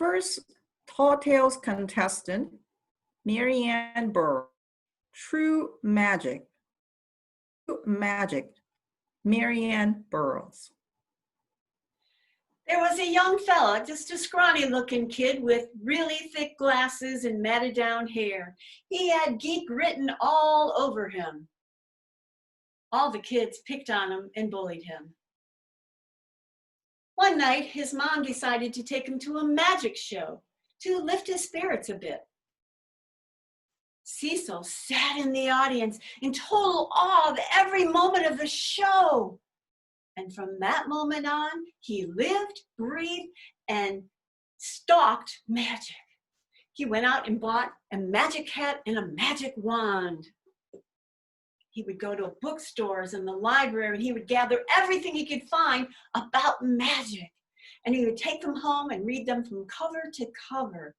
First Tall Tales contestant, Marianne Burr. True Magic. True Magic, Marianne Burrows. There was a young fella, just a scrawny looking kid with really thick glasses and matted down hair. He had geek written all over him. All the kids picked on him and bullied him. One night, his mom decided to take him to a magic show to lift his spirits a bit. Cecil sat in the audience in total awe of every moment of the show. And from that moment on, he lived, breathed, and stalked magic. He went out and bought a magic hat and a magic wand. He would go to bookstores and the library, and he would gather everything he could find about magic. And he would take them home and read them from cover to cover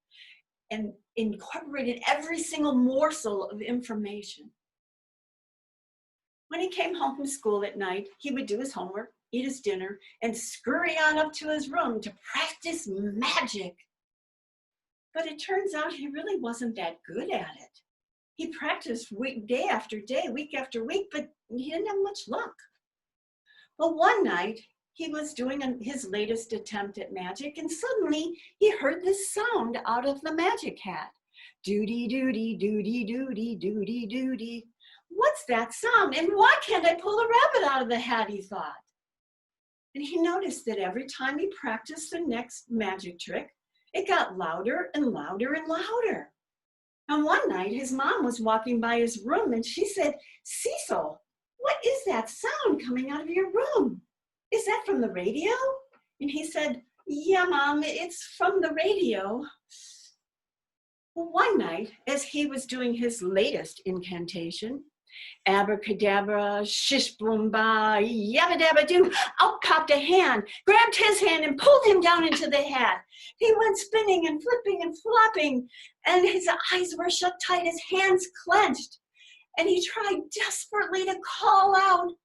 and incorporated every single morsel of information. When he came home from school at night, he would do his homework, eat his dinner, and scurry on up to his room to practice magic. But it turns out he really wasn't that good at it. He practiced day after day, week after week, but he didn't have much luck. Well, one night, he was doing his latest attempt at magic, and suddenly he heard this sound out of the magic hat. Doody, doody, doody, doody, doody, doody. What's that sound? And why can't I pull a rabbit out of the hat, he thought. And he noticed that every time he practiced the next magic trick, it got louder and louder and louder. And one night, his mom was walking by his room and she said, "Cecil, what is that sound coming out of your room? Is that from the radio?" And he said, "Yeah, Mom, it's from the radio." Well, one night, as he was doing his latest incantation, abracadabra, shish boom ba, yabba dabba doo, out popped a hand, grabbed his hand and pulled him down into the hat. He went spinning and flipping and flopping, and his eyes were shut tight, his hands clenched, and he tried desperately to call out,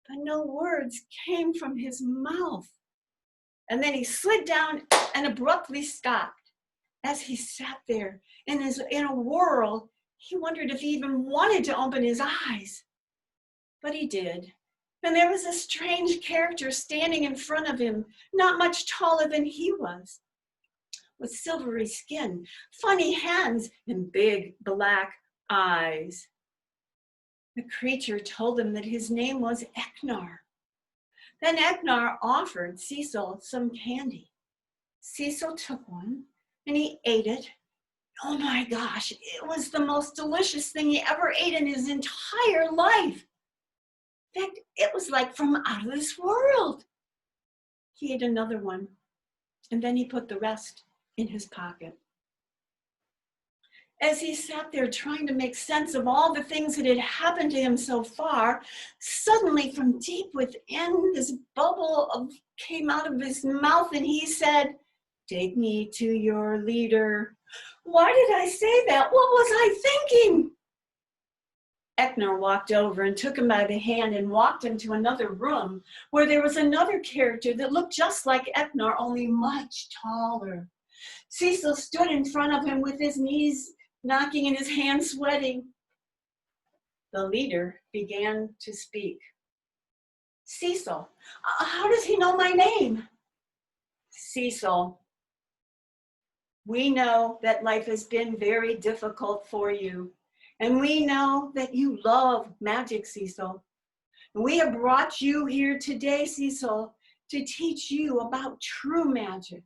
but no words came from his mouth. And then he slid down and abruptly stopped. As he sat there in a whirl, he wondered if he even wanted to open his eyes. But he did. And there was a strange character standing in front of him, not much taller than he was, with silvery skin, funny hands, and big black eyes. The creature told him that his name was Eknar. Then Eknar offered Cecil some candy. Cecil took one and he ate it. Oh my gosh, it was the most delicious thing he ever ate in his entire life. In fact, it was like from out of this world. He ate another one, and then he put the rest in his pocket. As he sat there trying to make sense of all the things that had happened to him so far, suddenly from deep within, this bubble came out of his mouth, and he said, "Take me to your leader." Why did I say that? What was I thinking? Eknar walked over and took him by the hand and walked him to another room where there was another character that looked just like Eknar, only much taller. Cecil stood in front of him with his knees knocking and his hands sweating. The leader began to speak. "Cecil, how does he know my name?" "Cecil, we know that life has been very difficult for you, and we know that you love magic, Cecil. And we have brought you here today, Cecil, to teach you about true magic.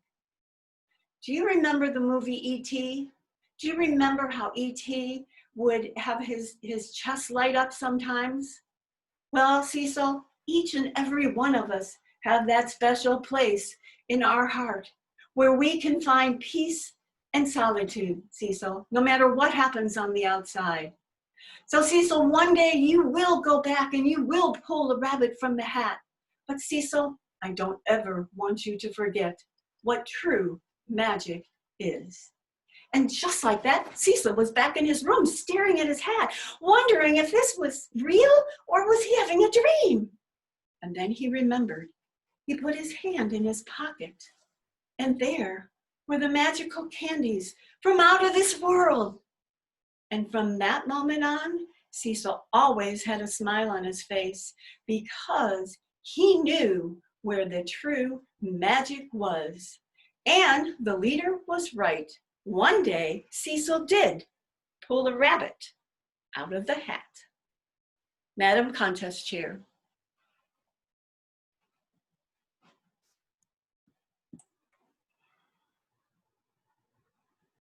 Do you remember the movie E.T.? Do you remember how E.T. would have his chest light up sometimes? Well, Cecil, each and every one of us have that special place in our heart where we can find peace and solitude, Cecil, no matter what happens on the outside. So Cecil, one day you will go back and you will pull the rabbit from the hat. But Cecil, I don't ever want you to forget what true magic is." And just like that, Cecil was back in his room staring at his hat, wondering if this was real or was he having a dream. And then he remembered. He put his hand in his pocket, and there were the magical candies from out of this world. And from that moment on, Cecil always had a smile on his face because he knew where the true magic was. And the leader was right. One day, Cecil did pull a rabbit out of the hat. Madam Contest Chair,